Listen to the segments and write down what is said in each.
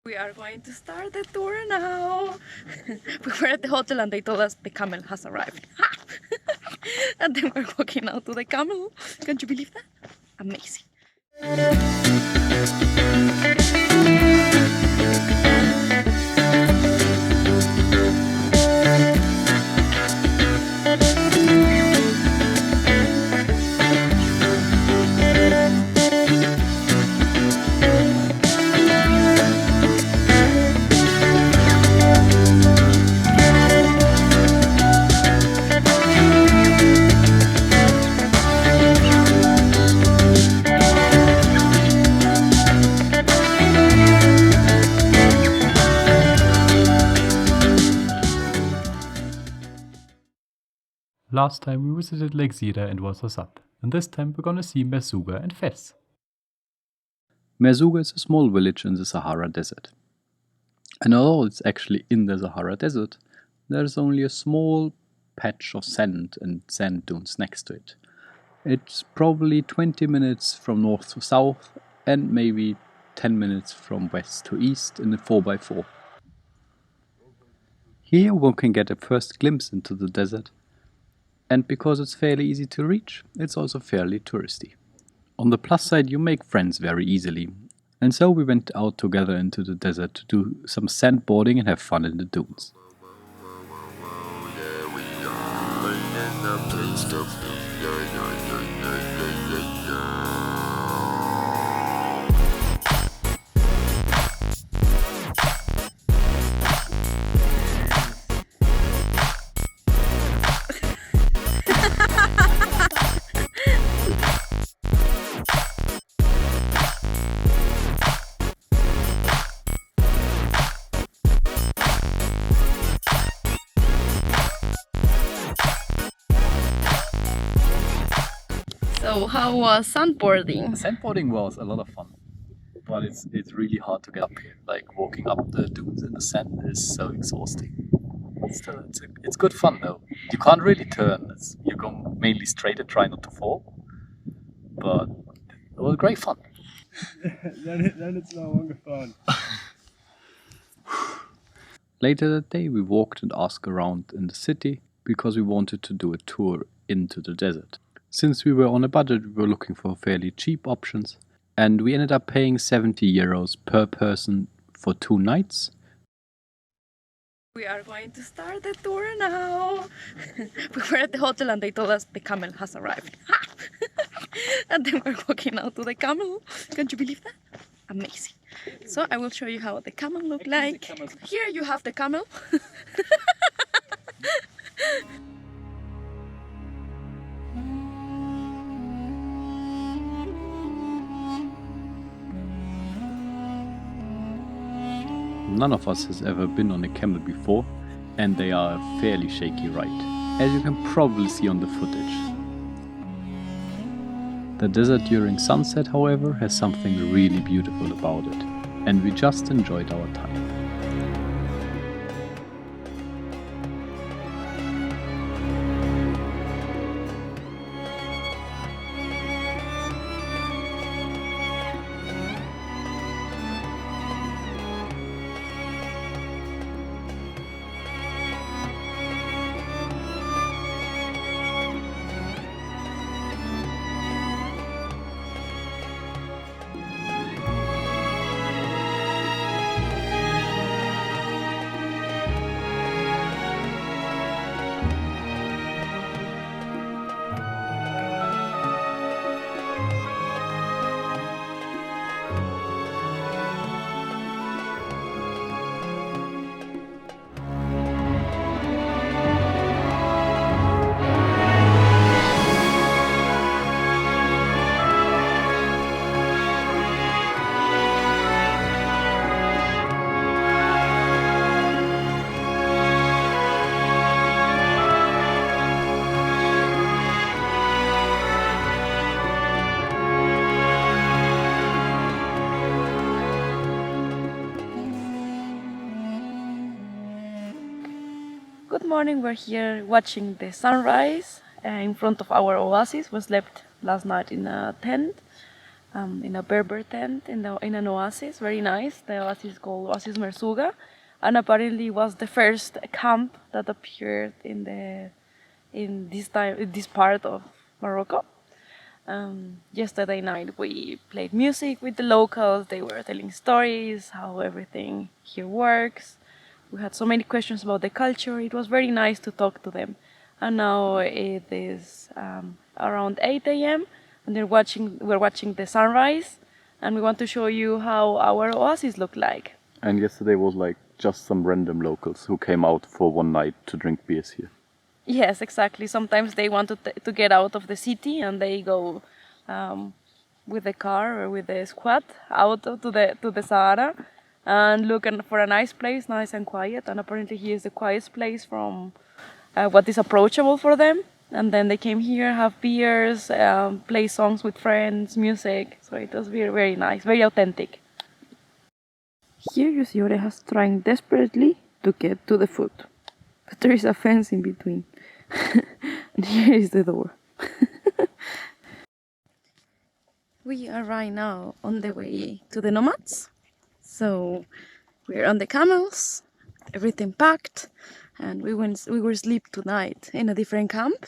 We are going to start the tour now. We were at the hotel and they told us the camel has arrived. And then we're walking out to the camel. Can't you believe that? Amazing. Last time we visited Lake Zira and Ouarzazate, and this time we're gonna see Merzouga and Fez. Merzouga is a small village in the Sahara Desert. And although it's actually in the Sahara Desert, there's only a small patch of sand and sand dunes next to it. It's probably 20 minutes from north to south and maybe 10 minutes from west to east in a 4x4. Here one can get a first glimpse into the desert, and because it's fairly easy to reach, it's also fairly touristy. On the plus side, you make friends very easily, and so we went out together into the desert to do some sandboarding and have fun in the dunes. So how was sandboarding? Sandboarding was a lot of fun, but it's really hard to get up here. Like walking up the dunes in the sand is so exhausting. Still, it's good fun though. You can't really turn. You go mainly straight and try not to fall. But it was great fun. Dann ist noch umgefahren. Later that day we walked and asked around in the city because we wanted to do a tour into the desert. Since we were on a budget, we were looking for fairly cheap options, and we ended up paying 70 euros per person for 2 nights. We are going to start the tour now. We were at the hotel and they told us the camel has arrived. And then we're walking out to the camel. Can't you believe that? Amazing. So I will show you how the camel look like. Here you have the camel. None of us has ever been on a camel before, and they are a fairly shaky ride, as you can probably see on the footage. The desert during sunset, however, has something really beautiful about it, and we just enjoyed our time. Good morning, we're here watching the sunrise in front of our oasis. We slept last night in a tent in a Berber tent in an oasis, very nice. The oasis is called Oasis Merzouga, and apparently was the first camp that appeared in this part of Morocco. Yesterday night we played music with the locals. They were telling stories, how everything here works. We had so many questions about the culture. It was very nice to talk to them. And now it is around 8 a.m. and we're watching the sunrise, and we want to show you how our oasis look like. And yesterday was like just some random locals who came out for one night to drink beers here. Yes, exactly. Sometimes they want to get out of the city and they go with the car or with the squad out to the Sahara and looking for a nice place, nice and quiet. And apparently here is the quietest place from what is approachable for them. And then they came here, have beers, play songs with friends, music. So it was very, very nice, very authentic. Here you see Orejas trying desperately to get to the food. But there is a fence in between. And here is the door. We are right now on the way to the nomads. So we're on the camels, everything packed, and we will sleep tonight in a different camp.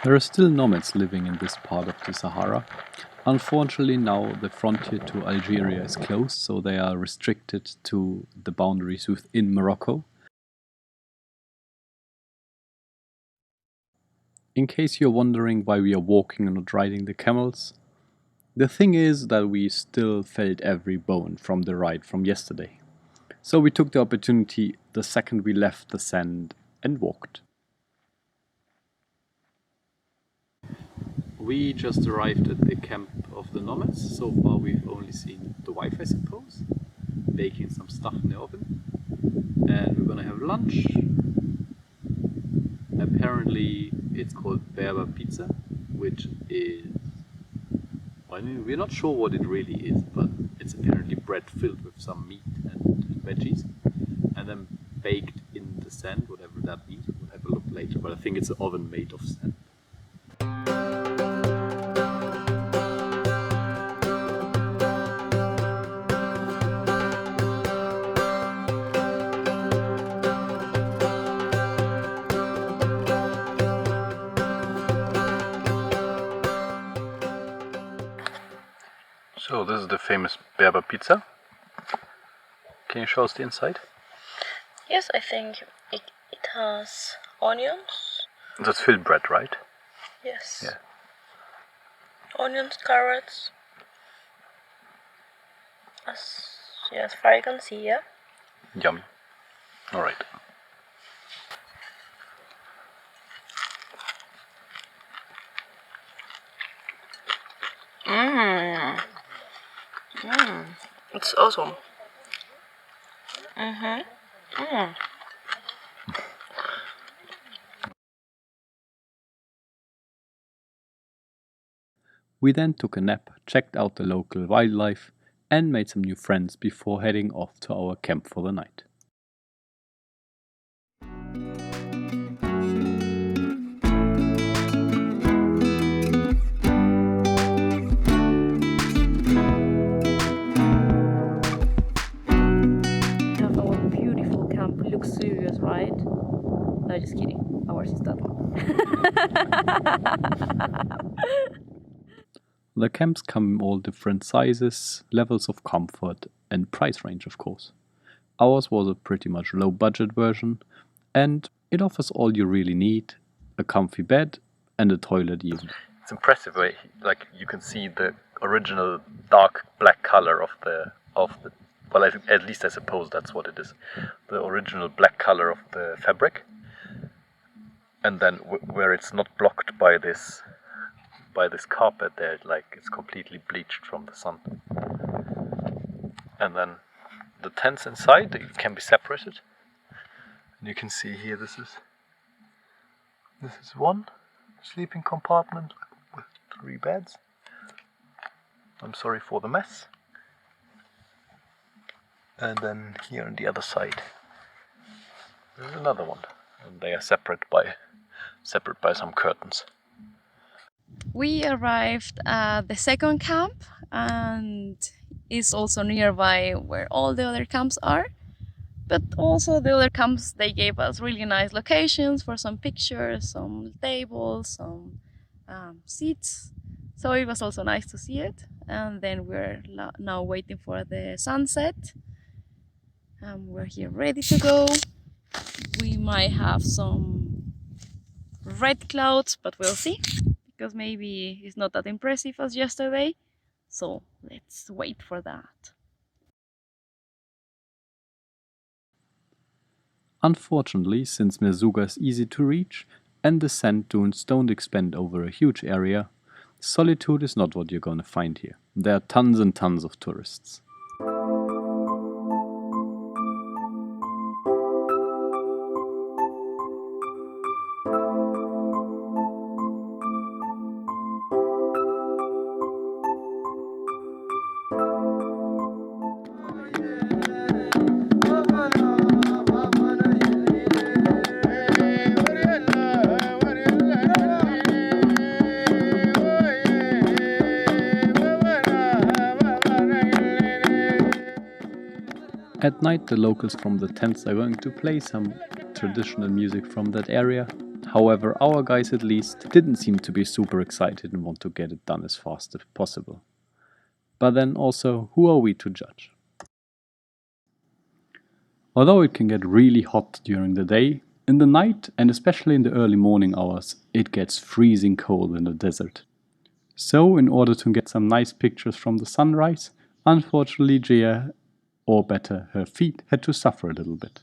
There are still nomads living in this part of the Sahara. Unfortunately, now the frontier to Algeria is closed, so they are restricted to the boundaries within Morocco. In case you're wondering why we are walking and not riding the camels, the thing is that we still felt every bone from the ride from yesterday. So we took the opportunity the second we left the sand and walked. We just arrived at the camp of the nomads. So far we've only seen the wife, I suppose, baking some stuff in the oven. And we're gonna have lunch. Apparently it's called Berber pizza, which is, I mean, we're not sure what it really is, but it's apparently bread filled with some meat and veggies, and then baked in the sand, whatever that means. We'll have a look later, but I think it's an oven made of sand. So this is the famous Berber pizza. Can you show us the inside? Yes, I think it has onions. That's filled bread, right? Yes. Yeah. Onions, carrots. As far as I can see, yeah. Yummy. Alright. It's awesome. We then took a nap, checked out the local wildlife, and made some new friends before heading off to our camp for the night. We have our beautiful camp, luxurious, right? No, just kidding. Ours is that one. The camps come in all different sizes, levels of comfort, and price range, of course. Ours was a pretty much low budget version, and it offers all you really need: a comfy bed and a toilet even. It's impressive, like you can see the original dark black color of the well, at least I suppose that's what it is, the original black color of the fabric, and then where it's not blocked by this carpet there, like it's completely bleached from the sun. And then the tents inside, they can be separated. And you can see here, this is one sleeping compartment with 3 beds. I'm sorry for the mess. And then here on the other side, there's another one, and they are separate by some curtains. We arrived at the second camp, and it's also nearby where all the other camps are. But also the other camps, they gave us really nice locations for some pictures, some tables, some seats. So it was also nice to see it. And then we're now waiting for the sunset. We're here ready to go. We might have some red clouds, but we'll see, because maybe it's not that impressive as yesterday. So let's wait for that. Unfortunately, since Merzouga is easy to reach and the sand dunes don't expand over a huge area, solitude is not what you're gonna find here. There are tons and tons of tourists. At night, the locals from the tents are going to play some traditional music from that area. However, our guys at least didn't seem to be super excited and want to get it done as fast as possible. But then also, who are we to judge? Although it can get really hot during the day, in the night and especially in the early morning hours, it gets freezing cold in the desert. So, in order to get some nice pictures from the sunrise, unfortunately Gia, or better, her feet, had to suffer a little bit.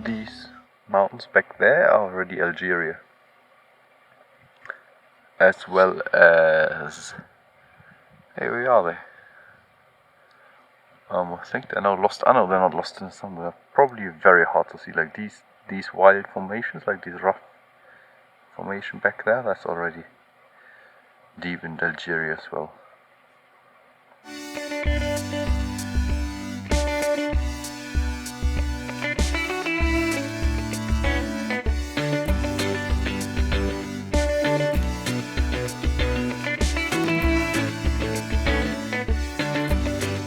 These mountains back there are already Algeria. As well as... Hey, where are they? I think they're now lost. I know they're not lost in the sun. They're probably very hard to see. Like these wild formations, like this rough formation back there, that's already deep in Algeria as well.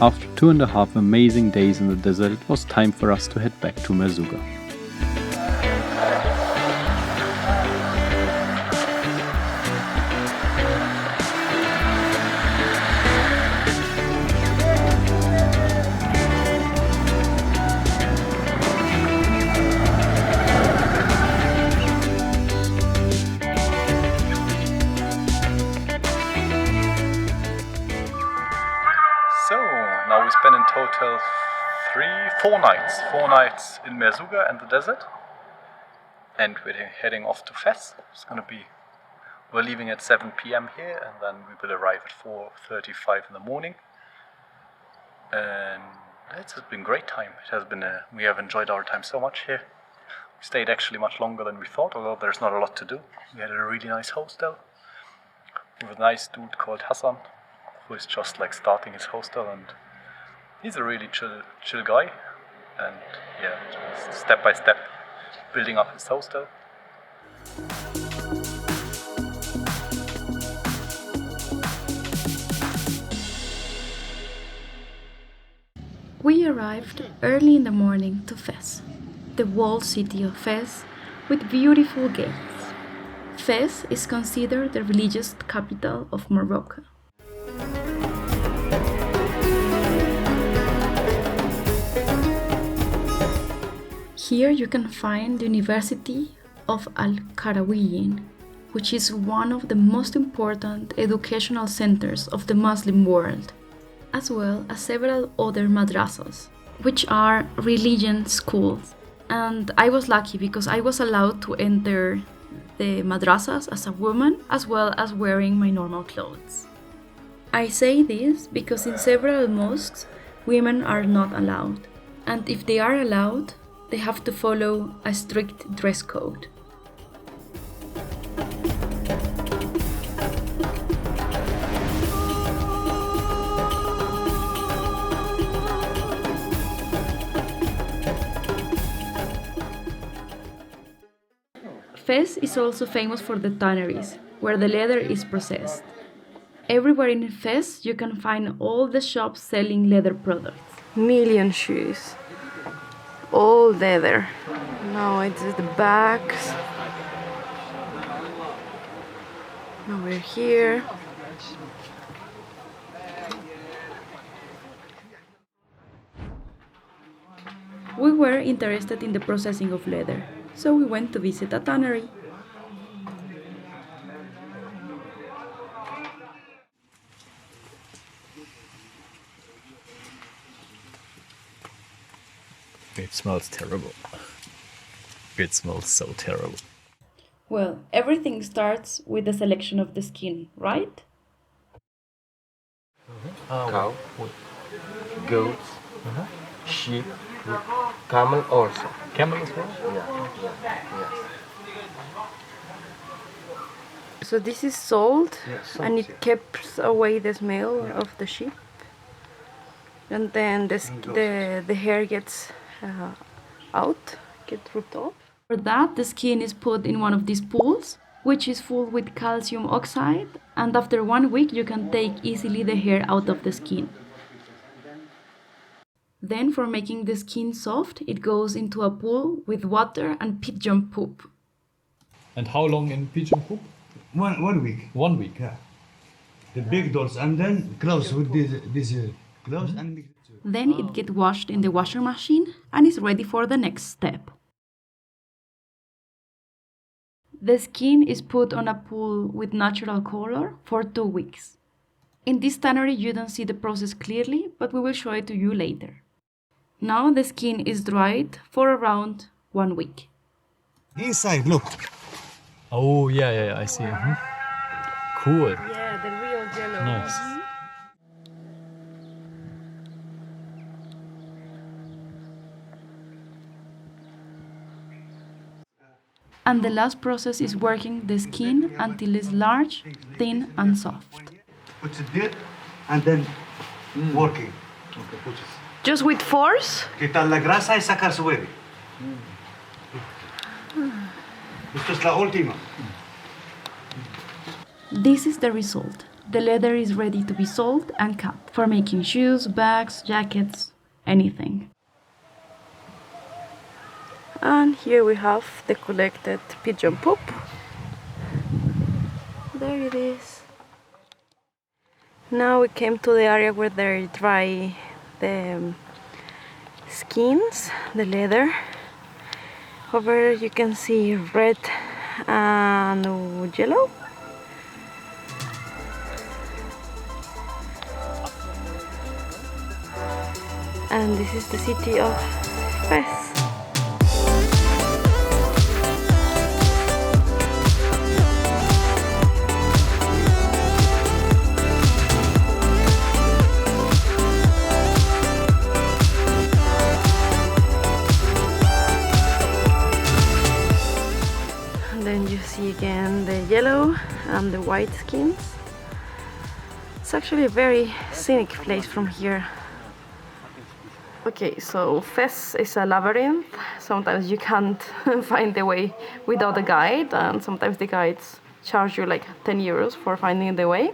After 2.5 amazing days in the desert, it was time for us to head back to Merzouga. So, now we spent in total 4 nights. 4 nights in Merzouga and the desert. And we're heading off to Fez. We're leaving at 7 p.m. here, and then we will arrive at 4:35 in the morning. And it's been a great time. We have enjoyed our time so much here. We stayed actually much longer than we thought, although there's not a lot to do. We had a really nice hostel with a nice dude called Hassan, who is just like starting his hostel, and he's a really chill guy, and yeah, just step by step building up his hostel. We arrived early in the morning to Fez, the walled city of Fez with beautiful gates. Fez is considered the religious capital of Morocco. Here you can find the University of Al-Qarawiyyin, which is one of the most important educational centers of the Muslim world, as well as several other madrasas, which are religion schools. And I was lucky because I was allowed to enter the madrasas as a woman, as well as wearing my normal clothes. I say this because in several mosques, women are not allowed. And if they are allowed, they have to follow a strict dress code. Fez is also famous for the tanneries, where the leather is processed. Everywhere in Fez you can find all the shops selling leather products. Million shoes. All leather. Now it's the bags. Now we're here. We were interested in the processing of leather, so we went to visit a tannery. It smells terrible. It smells so terrible. Well, everything starts with the selection of the skin, right? Cow, goat, sheep, camel also. Camel as well? So this is salt, Yes, and it keeps away the smell of the sheep. And then the hair gets gets ripped off. For that, the skin is put in one of these pools, which is full with calcium oxide, and after 1 week you can take easily the hair out of the skin. Then, for making the skin soft, it goes into a pool with water and pigeon poop. And how long in pigeon poop? 1 week. 1 week. Yeah. The big dolls and then close with this close and mix it. Then it gets washed in the washer machine and is ready for the next step. The skin is put on a pool with natural color for 2 weeks. In this tannery you don't see the process clearly, but we will show it to you later. Now the skin is dried for around 1 week. Inside, look. Oh, yeah, I see. Cool. Yeah, the real yellow. Nice. And the last process is working the skin until it's large, thin and soft. Puts it there and then working. Okay, puts it. Just with force? Quitar la grasa y sacar suave. Esto es la última. This is the result. The leather is ready to be sold and cut for making shoes, bags, jackets, anything. And here we have the collected pigeon poop. There it is. Now we came to the area where they dry the skins, the leather. Over you can see red and yellow. And this is the city of Fez. Then you see again the yellow and the white skins. It's actually a very scenic place from here. Okay, so Fez is a labyrinth. Sometimes you can't find the way without a guide, and sometimes the guides charge you like 10 euros for finding the way.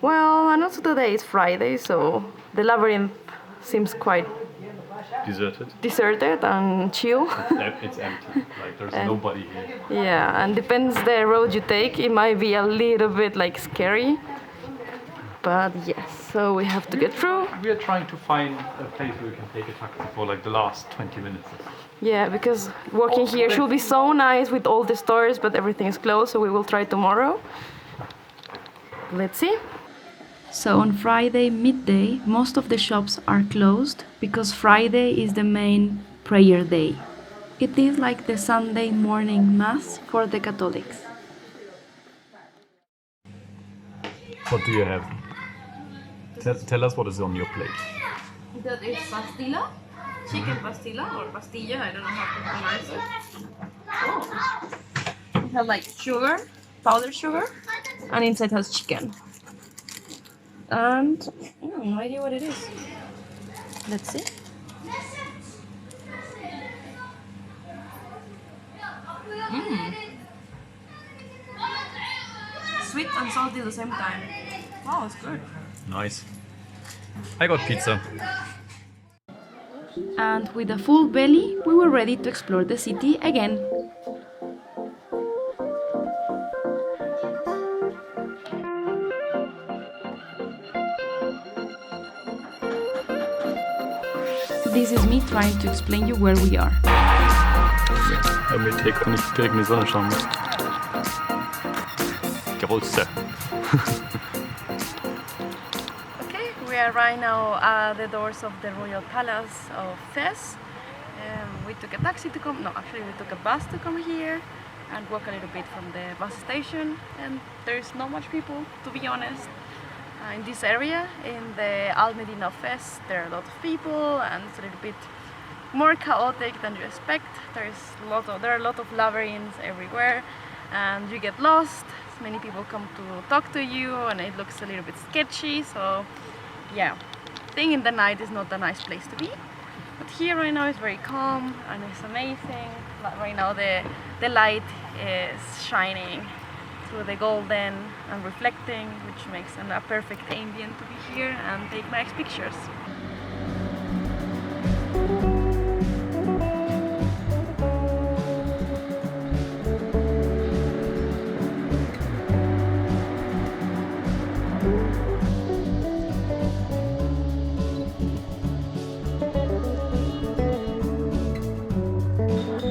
Well, and also today is Friday, so the labyrinth seems quite deserted and chill. It's empty. Like there's nobody here. Yeah, and depends the road you take, it might be a little bit like scary. But yes, so we have to get through. We are trying to find a place where we can take a taxi for like the last 20 minutes. Yeah, because walking here should be so nice with all the stores, but everything is closed, so we will try tomorrow. Let's see. So on Friday midday, most of the shops are closed because Friday is the main prayer day. It is like the Sunday morning mass for the Catholics. What do you have? Tell us what is on your plate. That is pastilla chicken pastilla or pastilla, I don't know how to pronounce it. Oh. It has like sugar, powdered sugar, and inside has chicken. And no idea what it is. Let's see. Sweet and salty at the same time. Wow, it's good. Nice. I got pizza. And with a full belly, we were ready to explore the city again. This is me trying to explain you where we are. Ja, mir trägt nicht direkt in die Sonne schauen muss. Grüße. Okay, we are right now at the doors of the Royal Palace of Fez. We took a taxi to come, no, actually we took a bus to come here and walk a little bit from the bus station, and there's not much people, to be honest. In this area, in the Al Medina of Fez, there are a lot of people and it's a little bit more chaotic than you expect. There are a lot of labyrinths everywhere and you get lost. Many people come to talk to you and it looks a little bit sketchy, so yeah, staying in the night is not a nice place to be. But here right now is very calm and it's amazing. Right now the light is shining through the golden and reflecting, which makes a perfect ambient to be here and take nice pictures.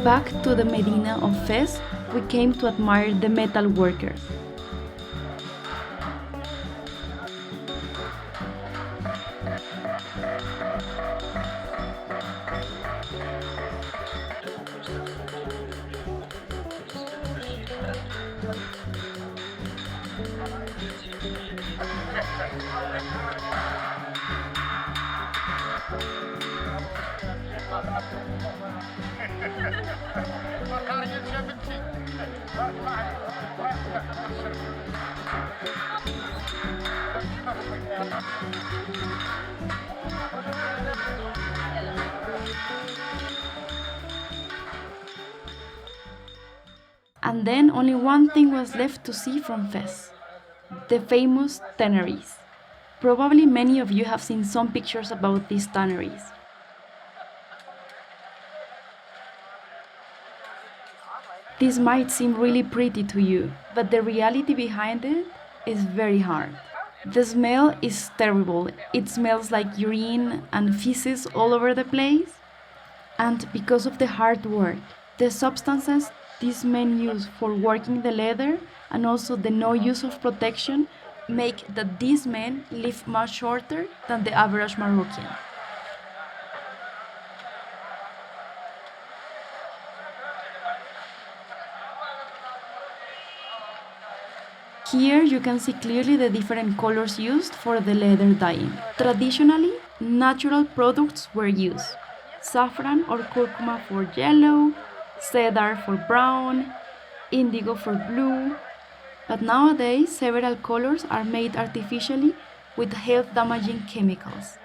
Back to the Medina of Fez, we came to admire the metal workers. And then only one thing was left to see from Fez: the famous tanneries. Probably many of you have seen some pictures about these tanneries. This might seem really pretty to you, but the reality behind it is very hard. The smell is terrible. It smells like urine and feces all over the place. And because of the hard work, the substances these men use for working the leather and also the no use of protection make that these men live much shorter than the average Moroccan. Here you can see clearly the different colors used for the leather dyeing. Traditionally, natural products were used: saffron or curcuma for yellow, cedar for brown, indigo for blue. But nowadays, several colors are made artificially with health-damaging chemicals.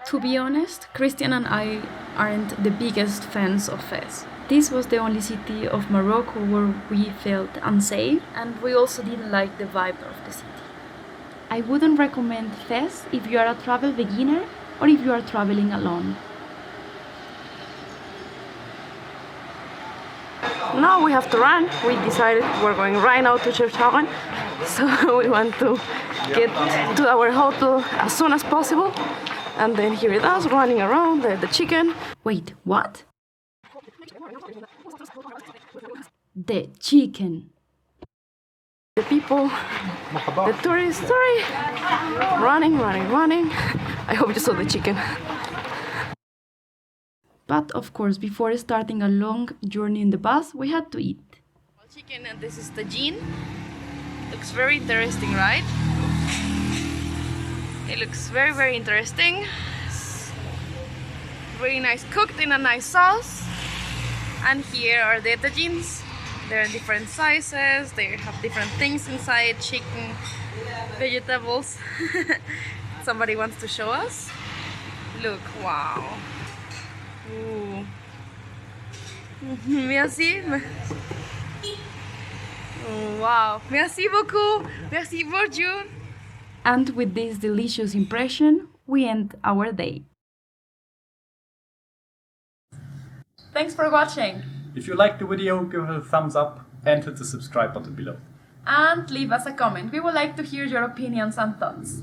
To be honest, Christian and I aren't the biggest fans of Fez. This was the only city of Morocco where we felt unsafe, and we also didn't like the vibe of the city. I wouldn't recommend Fez if you are a travel beginner or if you are traveling alone. Now we have to run. We decided we're going right now to Chefchaouen, so we want to get to our hotel as soon as possible. And then here it is, running around, the chicken. Wait, what? The chicken. The people, the tourists, sorry, running. I hope you saw the chicken. But of course, before starting a long journey in the bus, we had to eat. Chicken, and this is the Jean, the looks very interesting, right? It looks very, very interesting. It's very nice, cooked in a nice sauce. And here are the tagines. They're in different sizes. They have different things inside: chicken, vegetables. Somebody wants to show us. Look, wow. Ooh. Merci. Wow. Merci beaucoup. Merci, bonjour. And with this delicious impression, we end our day. Thanks for watching. If you liked the video, give it a thumbs up and hit the subscribe button below. And leave us a comment. We would like to hear your opinions and thoughts.